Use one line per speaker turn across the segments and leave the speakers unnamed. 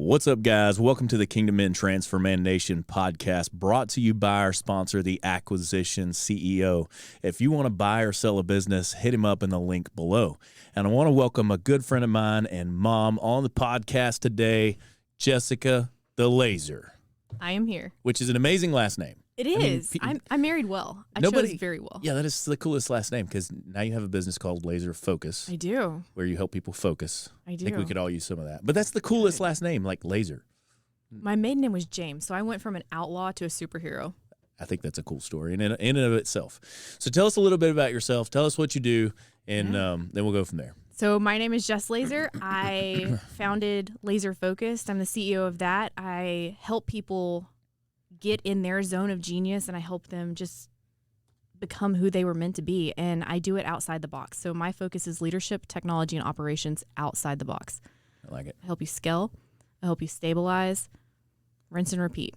What's up, guys? Welcome to the Kingdom Men Transformation Nation podcast, brought to you by our sponsor, the Acquisition CEO. If you want to buy or sell a business, hit him up in the link below. And I want to welcome a good friend of mine and mom on the podcast today, Jessica the Laser.
I am here.
Which is an amazing last name.
It is. I married well. I chose very well.
Yeah, that is the coolest last name because now you have a business called Laser Focus.
I do.
Where you help people focus.
I do.
I think we could all use some of that. But that's the coolest last name, like Laser.
My maiden name was James, so I went from an outlaw to a superhero.
I think that's a cool story in and of itself. So tell us a little bit about yourself. Tell us what you do, and then we'll go from there.
So my name is Jess Laser. I founded Laser Focused. I'm the CEO of that. I help people get in their zone of genius, and I help them just become who they were meant to be. And I do it outside the box. So my focus is leadership, technology, and operations outside the box.
I like it.
I help you scale. I help you stabilize, rinse and repeat.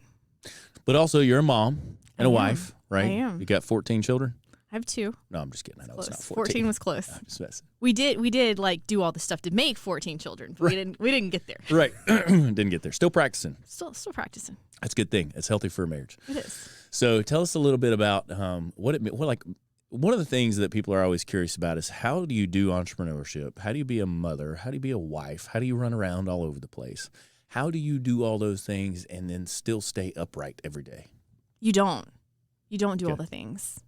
But also, you're a mom and a wife, right?
I am.
You got 14 children?
I have 2.
No, I'm just kidding. I know
Close.
it's not 14.
14 was close.
I'm just messing.
We did like do all the stuff to make 14 children, but we didn't get there.
Right. Didn't get there. Still practicing.
Still practicing.
That's a good thing. It's healthy for a marriage.
It is.
So tell us a little bit about one of the things that people are always curious about is how do you do entrepreneurship? How do you be a mother? How do you be a wife? How do you run around all over the place? How do you do all those things and then still stay upright every day?
You don't do all the things.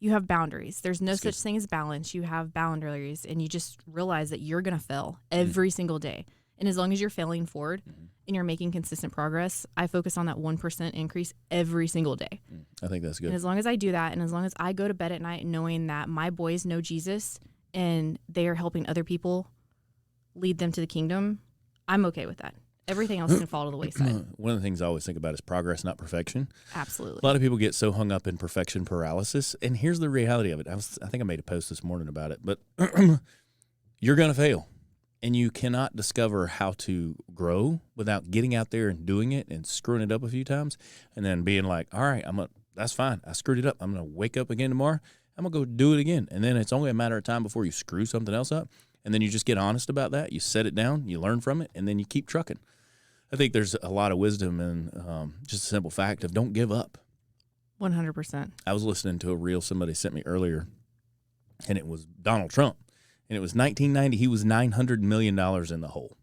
You have boundaries. There's no such thing as balance. You have boundaries, and you just realize that you're going to fail every single day. And as long as you're failing forward and you're making consistent progress, I focus on that 1% increase every single day.
I think that's good.
And as long as I do that, and as long as I go to bed at night knowing that my boys know Jesus and they are helping other people lead them to the kingdom, I'm okay with that. Everything else can fall to the wayside.
One of the things I always think about is progress, not perfection.
Absolutely.
A lot of people get so hung up in perfection paralysis, and here's the reality of it. I think I made a post this morning about it, but you're going to fail, and you cannot discover how to grow without getting out there and doing it and screwing it up a few times, and then being like, all right, that's fine. I screwed it up. I'm going to wake up again tomorrow. I'm going to go do it again, and then it's only a matter of time before you screw something else up, and then you just get honest about that. You set it down, you learn from it, and then you keep trucking. I think there's a lot of wisdom in just a simple fact of don't give up.
100%.
I was listening to a reel somebody sent me earlier, and it was Donald Trump. And it was 1990. He was $900 million in the hole.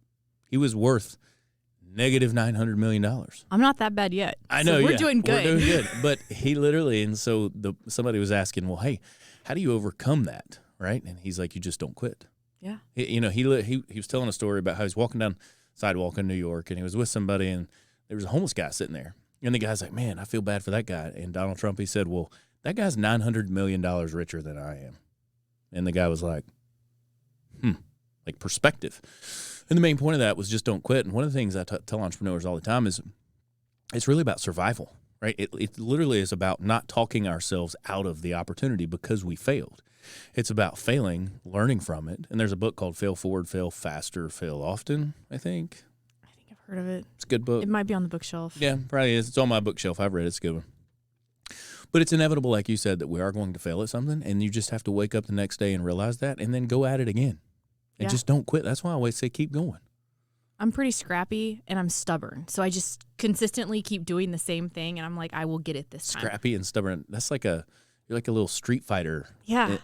He was worth negative $900 million.
I'm not that bad yet.
I know.
So we're doing good.
We're doing good. But he literally, and so somebody was asking, well, hey, how do you overcome that, right? And he's like, you just don't quit.
Yeah.
He was telling a story about how he's walking down sidewalk in New York, and he was with somebody, and there was a homeless guy sitting there. And the guy's like, man, I feel bad for that guy. And Donald Trump, he said, well, that guy's $900 million richer than I am. And the guy was like, like perspective. And the main point of that was just don't quit. And one of the things I tell entrepreneurs all the time is it's really about survival, right? It literally is about not talking ourselves out of the opportunity because we failed. It's about failing, learning from it. And there's a book called Fail Forward, Fail Faster, Fail Often, I think.
I think I've heard of it.
It's a good book.
It might be on the bookshelf.
Yeah, probably is. It's on my bookshelf. I've read it. It's a good one. But it's inevitable, like you said, that we are going to fail at something, and you just have to wake up the next day and realize that and then go at it again. And just don't quit. That's why I always say keep going.
I'm pretty scrappy, and I'm stubborn. So I just consistently keep doing the same thing, and I'm like, I will get it this time.
Scrappy and stubborn. That's like you're like a little street fighter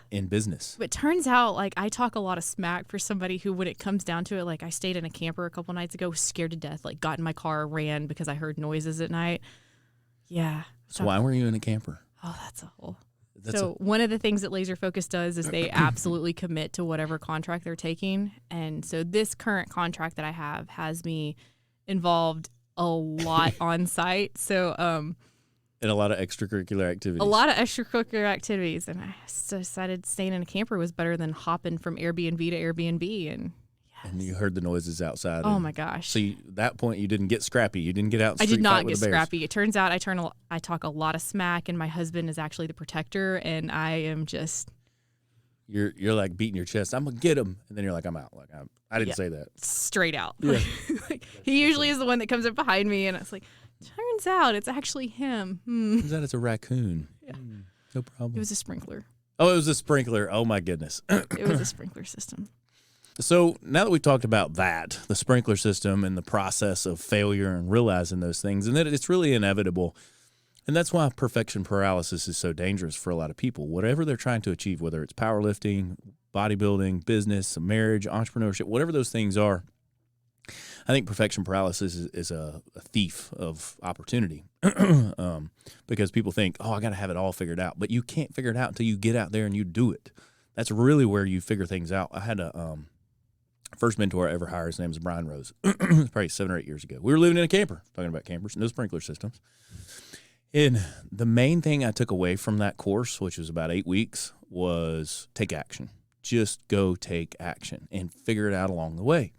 in business.
But it turns out, like, I talk a lot of smack for somebody who, when it comes down to it, like, I stayed in a camper a couple nights ago, was scared to death, like, got in my car, ran because I heard noises at night. Yeah.
So why were you in a camper?
Oh, that's a whole... One of the things that Laser Focus does is they absolutely commit to whatever contract they're taking. And so this current contract that I have has me involved a lot on site. So and
a lot of extracurricular activities.
And I decided staying in a camper was better than hopping from Airbnb to Airbnb. And
you heard the noises outside.
Oh my gosh!
So that point, you didn't get scrappy. You didn't get out. And
I did not get
with the bears.
scrappy. It turns out I talk a lot of smack, and my husband is actually the protector, and I am just.
You're like beating your chest. I'm gonna get him, and then you're like, I'm out. Like I didn't say that.
Straight out.
Yeah.
Like, he usually is the one that comes up behind me, and it's like, turns out it's actually him.
Turns out it's a raccoon.
Yeah.
No problem.
It was a sprinkler.
Oh, it was a sprinkler. Oh my goodness.
It was a sprinkler system.
So now that we've talked about that, the sprinkler system and the process of failure and realizing those things, and that it's really inevitable. And that's why perfection paralysis is so dangerous for a lot of people. Whatever they're trying to achieve, whether it's powerlifting, bodybuilding, business, marriage, entrepreneurship, whatever those things are, I think perfection paralysis is a thief of opportunity because people think, oh, I got to have it all figured out. But you can't figure it out until you get out there and you do it. That's really where you figure things out. I had a first mentor I ever hired. His name is Brian Rose. Probably 7 or 8 years ago. We were living in a camper, talking about campers, no sprinkler systems. And the main thing I took away from that course, which was about 8 weeks, was take action. Just go take action and figure it out along the way.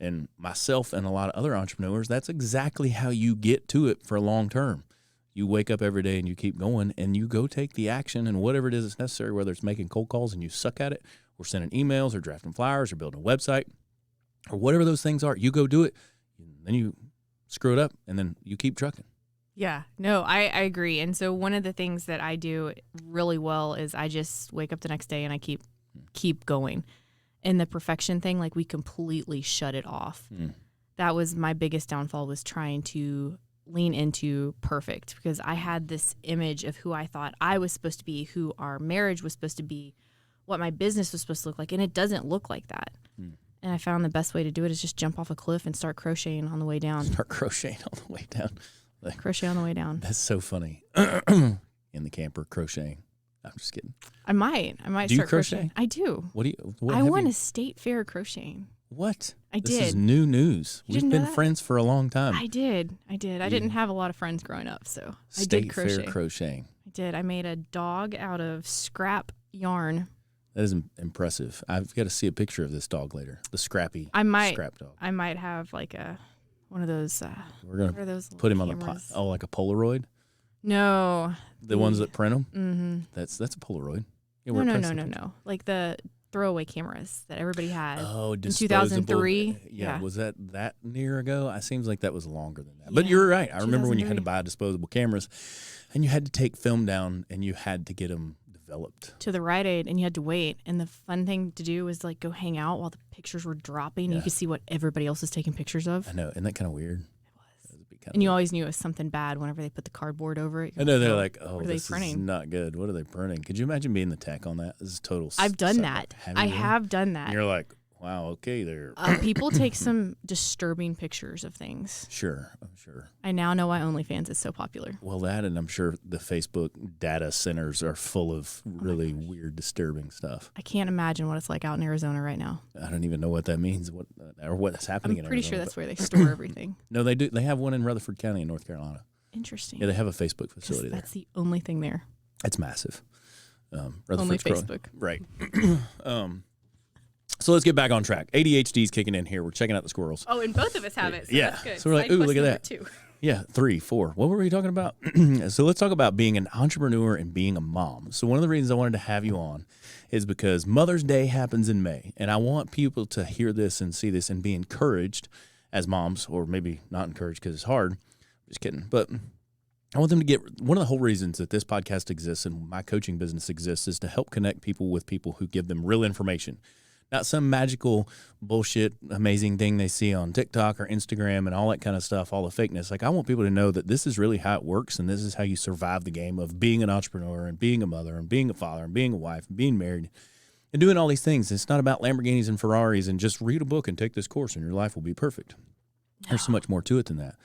And myself and a lot of other entrepreneurs, that's exactly how you get to it for long term. You wake up every day and you keep going and you go take the action and whatever it is that's necessary, whether it's making cold calls and you suck at it or sending emails or drafting flyers or building a website or whatever those things are, you go do it. Then you screw it up and then you keep trucking.
Yeah, no, I agree. And so one of the things that I do really well is I just wake up the next day and I keep going. And the perfection thing, like we completely shut it off. That was my biggest downfall, was trying to lean into perfect, because I had this image of who I thought I was supposed to be, who our marriage was supposed to be, what my business was supposed to look like. And it doesn't look like that. And I found the best way to do it is just jump off a cliff and start crocheting on the way down.
Start crocheting on the way down.
Crochet on the way down.
That's so funny. In the camper, crocheting. I'm just kidding.
I might
Do you
start
crochet?
crocheting. I do.
I
won a state fair crocheting.
What?
I
This
did.
is new news.
You
We've
didn't know
been
that?
friends for a long time.
I did. I didn't have a lot of friends growing up, so I did crochet.
State fair crocheting.
I did. I made a dog out of scrap yarn.
That is impressive. I've got to see a picture of this dog later. The scrappy scrap dog.
I might have like one of those.
We're going to put him on the pot. Oh, like a Polaroid?
No.
The ones that print them?
Mm-hmm.
That's a Polaroid. Yeah,
No. Like the throwaway cameras that everybody had.
Oh,
in
disposable.
2003.
Yeah, was that near ago? It seems like that was longer than that. But you're right. I remember when you had to
2003.
buy disposable cameras, and you had to take film down, and you had to get them developed.
To the Rite Aid, and you had to wait. And the fun thing to do was like go hang out while the pictures were dropping.
Yeah.
You could see what everybody else is taking pictures of.
I know. Isn't that kind of weird?
And you always knew it was something bad whenever they put the cardboard over it.
I know, they're like, oh,
what are they
this is
printing?
not good. What are they printing? Could you imagine being the tech on that? This is total.
I've done that. I have done that.
And you're like, wow, okay, there.
People take some disturbing pictures of things.
Sure, I'm sure.
I now know why OnlyFans is so popular.
Well, that, and I'm sure the Facebook data centers are full of really weird, disturbing stuff.
I can't imagine what it's like out in Arizona right now.
I don't even know what that means, or what's happening
I'm
in
pretty
Arizona.
sure that's where they store everything.
No, they do. They have one in Rutherford County in North Carolina.
Interesting.
Yeah, they have a Facebook facility there.
That's the only thing there.
It's massive.
Only
Rutherford's growing.
Facebook.
Right. So let's get back on track. ADHD's kicking in here. We're checking out the squirrels.
Oh, and both of us have it. So
Yeah.
That's good.
So we're like,
Side
ooh,
quest
look at
number
that.
2.
Yeah, 3, 4. What were we talking about? So let's talk about being an entrepreneur and being a mom. So one of the reasons I wanted to have you on is because Mother's Day happens in May, and I want people to hear this and see this and be encouraged as moms, or maybe not encouraged because it's hard. Just kidding. But I want them to get, one of the whole reasons that this podcast exists and my coaching business exists is to help connect people with people who give them real information. Not some magical bullshit, amazing thing they see on TikTok or Instagram and all that kind of stuff, all the fakeness. Like, I want people to know that this is really how it works, and this is how you survive the game of being an entrepreneur and being a mother and being a father and being a wife and being married and doing all these things. It's not about Lamborghinis and Ferraris and just read a book and take this course and your life will be perfect. No. There's so much more to it than that.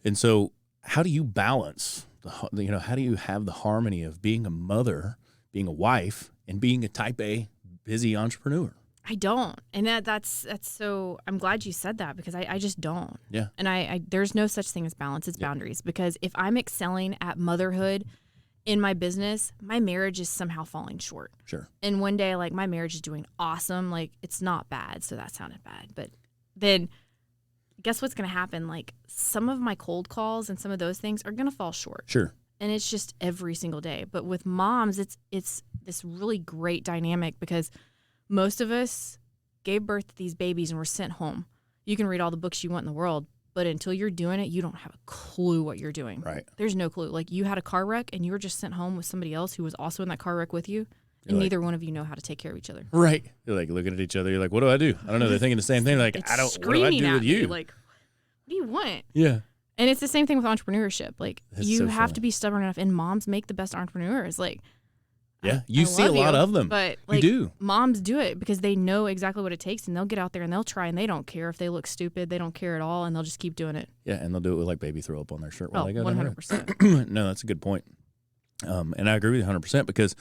And so how do you balance, how do you have the harmony of being a mother, being a wife, and being a type A busy entrepreneur?
I don't. And that's so, I'm glad you said that, because I just don't.
Yeah.
And I there's no such thing as balance. It's boundaries. Because if I'm excelling at motherhood in my business, my marriage is somehow falling short.
Sure.
And one day, like, my marriage is doing awesome. Like, it's not bad. So that sounded bad. But then guess what's going to happen? Like, some of my cold calls and some of those things are going to fall short.
Sure.
And it's just every single day. But with moms, it's this really great dynamic, because most of us gave birth to these babies and were sent home. You can read all the books you want in the world, but until you're doing it, you don't have a clue what you're doing.
Right.
There's no clue. Like, you had a car wreck and you were just sent home with somebody else who was also in that car wreck with you. And neither one of you know how to take care of each other.
Right. You're like looking at each other. You're like, what do I do? I don't know. They're thinking the same thing. Like,
It's
what do I
screaming
do
at
with
me,
you?
like, what do you want?
Yeah.
And it's the same thing with entrepreneurship. Like,
That's
you
so
have
funny.
to be stubborn enough, and moms make the best entrepreneurs. Like,
Yeah.
I
You see a
love
lot
you,
of them.
But
You
like,
do.
moms do it because they know exactly what it takes, and they'll get out there and they'll try, and they don't care if they look stupid. They don't care at all, and they'll just keep doing it.
Yeah. And they'll do it with like baby throw up on their shirt while
Oh,
they go down the road.
100%.
No, that's a good point. And I agree with you 100% because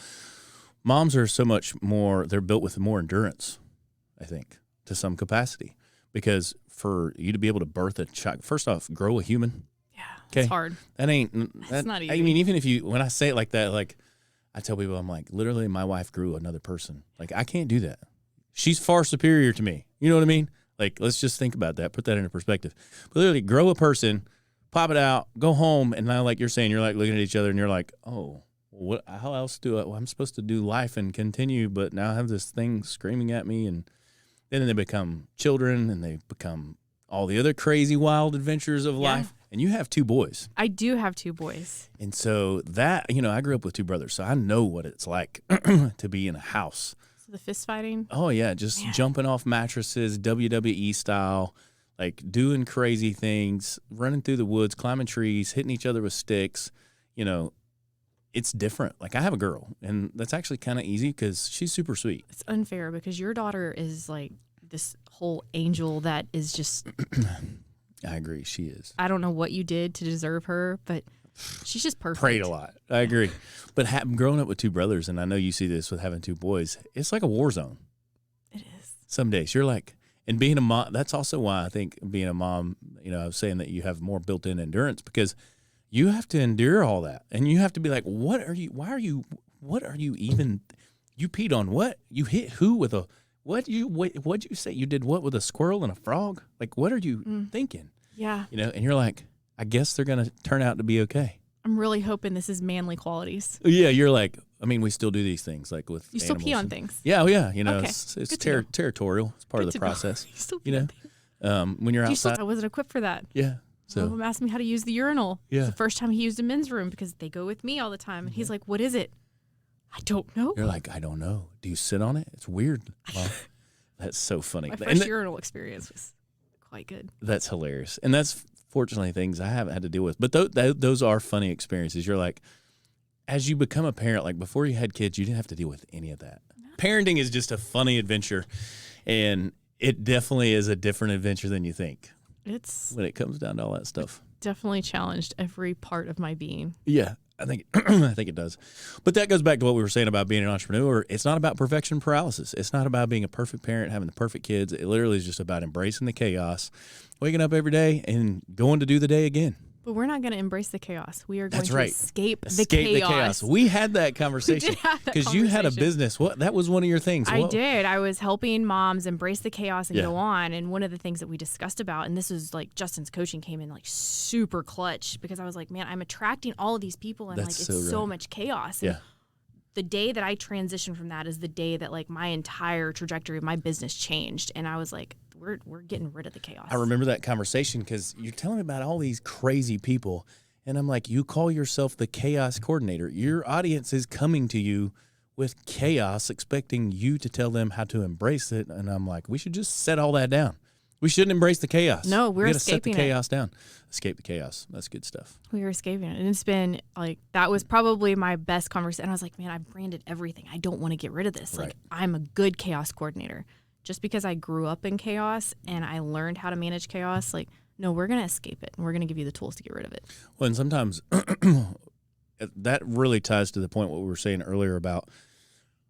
moms are so much more, they're built with more endurance, I think, to some capacity. Because for you to be able to birth a child, first off, grow a human.
Yeah,
Okay.
it's hard.
That ain't,
It's not
I
easy.
mean, even if you, when I say it like that, like I tell people, I'm like, literally, my wife grew another person. Like, I can't do that. She's far superior to me. You know what I mean? Like, let's just think about that. Put that into perspective. But literally, grow a person, pop it out, go home, and now, like you're saying, you're like looking at each other, and you're like, oh, what? How else do I? Well, I'm supposed to do life and continue, but now I have this thing screaming at me, and then they become children, and they become all the other crazy, wild adventures of life. And you have 2 boys.
I do have 2 boys.
And so that, I grew up with 2 brothers, so I know what it's like to be in a house.
So the fist fighting.
Oh, yeah, just jumping off mattresses, WWE style, like doing crazy things, running through the woods, climbing trees, hitting each other with sticks. It's different. Like, I have a girl, and that's actually kind of easy because she's super sweet.
It's unfair because your daughter is like this whole angel that is just...
I agree, she is.
I don't know what you did to deserve her, but she's just perfect.
Prayed a lot. I agree. But growing up with 2 brothers, and I know you see this with having 2 boys, it's like a war zone.
It is.
Some days you're like, and being a mom, that's also why I think being a mom, I was saying that you have more built-in endurance because you have to endure all that. And you have to be like, what are you even, you peed on what? You hit who with a, what'd you say? You did what with a squirrel and a frog? Like, what are you thinking?
Yeah.
And you're like, I guess they're going to turn out to be okay.
I'm really hoping this is manly qualities.
Yeah, you're like, I mean, we still do these things like with
You still pee
animals
on
and-
things.
Yeah, yeah.
Okay.
It's
Good to know.
territorial. It's part
Good
of
to
the
know.
process.
You still pee on things.
When you're outside.
I wasn't equipped for that.
Yeah.
One of
So
them asked me how to use the urinal.
Yeah.
It's the first time he used a men's room because they go with me all the time. And he's like, what is it? I don't know.
you're like, I don't know. Do you sit on it? It's weird. Well, that's so funny.
My
And
first urinal experience was quite good.
that's hilarious. And that's fortunately things I haven't had to deal with. But those are funny experiences. You're like, as you become a parent, like before you had kids, you didn't have to deal with any of that. Parenting is just a funny adventure. And it definitely is a different adventure than you think
It's
when it comes down to all that stuff.
definitely challenged every part of my being.
Yeah, I think I think it does. But that goes back to what we were saying about being an entrepreneur. It's not about perfection paralysis. It's not about being a perfect parent, having the perfect kids. It literally is just about embracing the chaos, waking up every day and going to do the day again.
But we're not going to embrace the chaos. We are going
That's
to
right.
escape the
Escape
chaos.
We had that conversation
have that
because you had a
conversation.
business. What that was one of your things.
I
What-
did. I was helping moms embrace the chaos and
Yeah.
go on. And one of the things that we discussed about, and this was like Justin's coaching came in like super clutch because I was like, man, I'm attracting all of these people and
That's
like
so
it's so
right.
much chaos. And
Yeah.
the day that I transitioned from that is the day that like my entire trajectory of my business changed. And I was like, we're getting rid of the chaos.
I remember that conversation because you're telling me about all these crazy people. And I'm like, you call yourself the chaos coordinator. Your audience is coming to you with chaos, expecting you to tell them how to embrace it. And I'm like, we should just set all that down. We shouldn't embrace the chaos.
No, we're
we gotta set the
escaping it.
chaos down. Escape the chaos. That's good stuff.
We were escaping it. And it's been like, that was probably my best conversation. And I was like, man, I branded everything. I don't want to get rid of this.
Right.
Like, I'm a good chaos coordinator. Just because I grew up in chaos and I learned how to manage chaos, like, no, we're going to escape it and we're going to give you the tools to get rid of it.
Well, and sometimes that really ties to the point what we were saying earlier about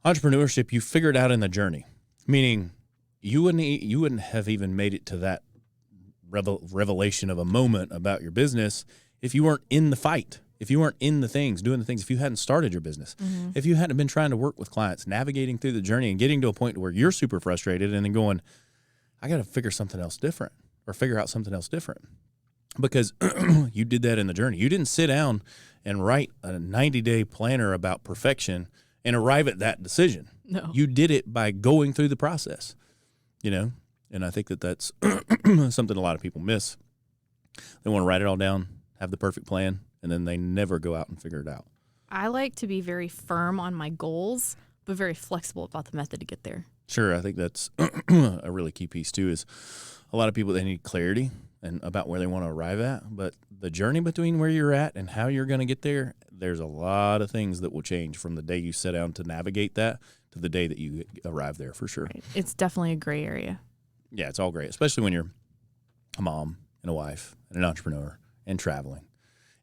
entrepreneurship. You figure it out in the journey, meaning you wouldn't have even made it to that revelation of a moment about your business if you weren't in the fight, if you weren't in the things, doing the things, if you hadn't started your business, if you hadn't been trying to work with clients, navigating through the journey and getting to a point where you're super frustrated and then going, I got to figure something else different or figure out something else different because you did that in the journey. You didn't sit down and write a 90-day planner about perfection and arrive at that decision.
No.
You did it by going through the process, and I think that that's something a lot of people miss. They want to write it all down, have the perfect plan, and then they never go out and figure it out.
I like to be very firm on my goals but very flexible about the method to get there.
Sure. I think that's a really key piece too, is a lot of people, they need clarity and about where they want to arrive at, but the journey between where you're at and how you're going to get there, there's a lot of things that will change from the day you set out to navigate that to the day that you arrive there, for sure.
Right. It's definitely a gray area.
Yeah, it's all great, especially when you're a mom and a wife and an entrepreneur and traveling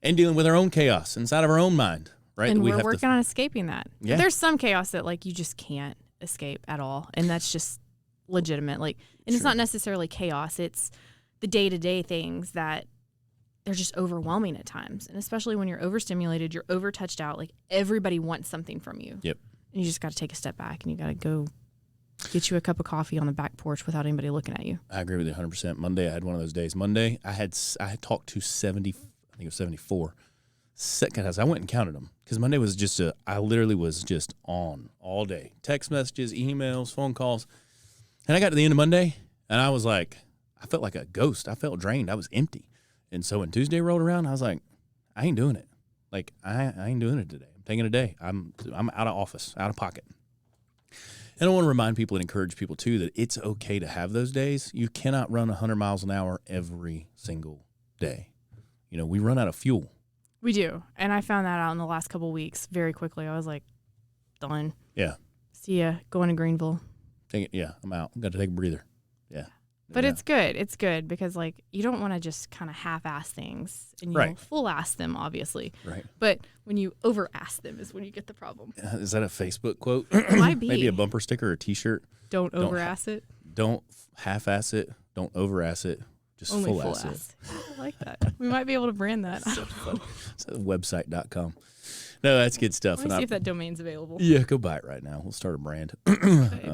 and dealing with our own chaos inside of our own mind, right?
And we're working on escaping that.
Yeah.
There's some chaos that like you just can't escape at all, and that's just legitimate. Like, and It's not necessarily chaos. It's the day-to-day things that they're just overwhelming at times. And especially when you're overstimulated, you're over-touched out. Like, everybody wants something from you.
Yep.
And you just got to take a step back, and you got to go get you a cup of coffee on the back porch without anybody looking at you.
I agree with you 100%. Monday, I had one of those days. Monday, I had talked to 70, I think it was 74. I went and counted them because Monday was just I literally was just on all day. Text messages, emails, phone calls. And I got to the end of Monday, and I was like, I felt like a ghost. I felt drained. I was empty. And so when Tuesday rolled around, I was like, I ain't doing it. Like, I ain't doing it today. I'm taking a day. I'm out of office, out of pocket. And I want to remind people and encourage people, too, that it's okay to have those days. You cannot run 100 miles an hour every single day. You know, we run out of fuel.
We do. And I found that out in the last couple of weeks very quickly. I was like, done.
Yeah.
See ya. Going to Greenville.
I'm out. Got to take a breather. Yeah.
But it's good. It's good because, like, you don't want to just kind of half-ass things and you don't full-ass them, obviously.
Right.
But when you over-ass them is when you get the problem.
Is that a Facebook quote?
It might be.
Maybe a bumper sticker or a T-shirt.
Don't over-ass it.
Don't half-ass it. Don't over-ass it. Just
Only
full-ass it.
I like that. We might be able to brand that.
So funny. It's website.com. No, that's good stuff.
Let me see if that domain's available.
Yeah, go buy it right now. We'll start a brand.
Okay.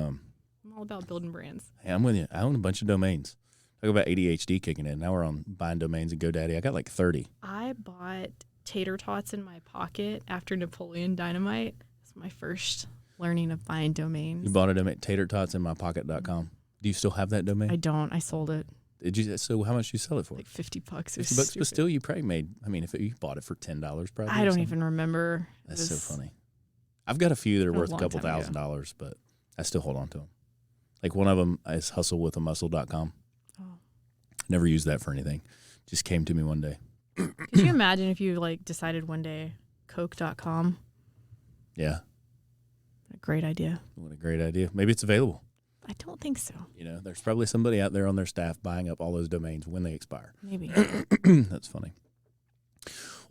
I'm all about building brands.
Hey, I'm with you. I own a bunch of domains. Talk about ADHD kicking in. Now we're on buying domains and GoDaddy. I got like 30.
I bought tater tots in my pocket after Napoleon Dynamite. It's my first learning of buying domains.
You bought a domain, tatertotsinmypocket.com. Do you still have that domain?
I don't. I sold it.
Did you? So how much did you sell it for?
Like $50.
$50, but still, you probably made. I mean, if you bought it for $10, probably.
I don't even remember.
That's so funny. I've got a few that are worth a couple
$1,000,
but I still hold on to them. Like one of them is hustlewithamuscle.com.
Oh.
Never used that for anything. Just came to me one day.
Could you imagine if you like decided one day Coke.com?
Yeah.
What a great idea.
What a great idea. Maybe it's available.
I don't think so.
You know, there's probably somebody out there on their staff buying up all those domains when they expire.
Maybe.
That's funny.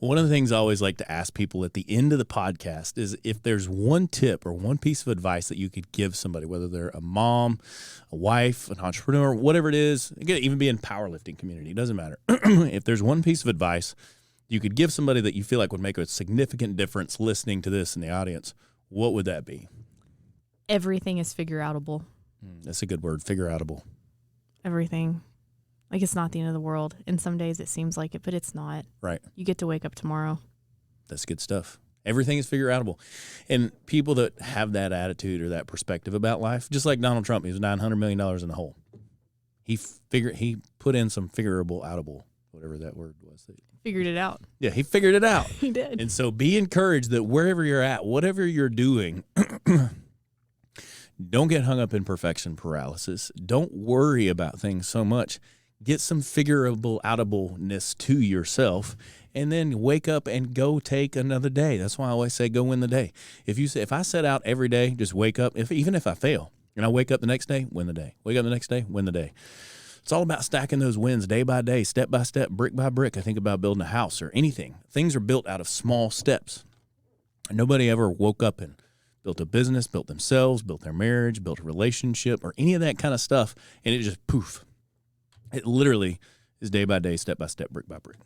One of the things I always like to ask people at the end of the podcast is if there's one tip or one piece of advice that you could give somebody, whether they're a mom, a wife, an entrepreneur, whatever it is, it could even be in powerlifting community. It doesn't matter. If there's one piece of advice you could give somebody that you feel like would make a significant difference listening to this in the audience, what would that be?
Everything is figure-outable.
That's a good word, figure-outable.
Everything. Like, it's not the end of the world. And some days it seems like it, but it's not.
Right.
You get to wake up tomorrow.
That's good stuff. Everything is figure-outable. And people that have that attitude or that perspective about life, just like Donald Trump, he was $900 million in the hole. He put in some figurable-outable, whatever that word was.
Figured it out.
Yeah, he figured it out.
He did.
And so be encouraged that wherever you're at, whatever you're doing, don't get hung up in perfection paralysis. Don't worry about things so much. Get some figurable-outableness to yourself, and then wake up and go take another day. That's why I always say go win the day. If I set out every day, just wake up, even if I fail, and I wake up the next day, win the day. Wake up the next day, win the day. It's all about stacking those wins day by day, step by step, brick by brick. I think about building a house or anything. Things are built out of small steps. Nobody ever woke up and built a business, built themselves, built their marriage, built a relationship, or any of that kind of stuff, and it just poof. It literally is day by day, step by step, brick by brick.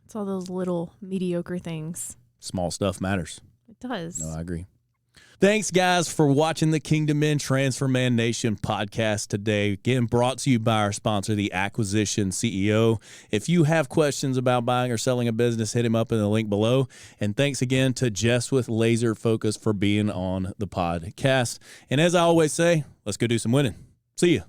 It's all those little mediocre things.
Small stuff matters.
It does.
No, I agree. Thanks, guys, for watching the Kingdom Men Transfer Man Nation podcast today. Again, brought to you by our sponsor, the Acquisition CEO. If you have questions about buying or selling a business, hit him up in the link below. And thanks again to Jess with Laser Focus for being on the podcast. And as I always say, let's go do some winning. See ya.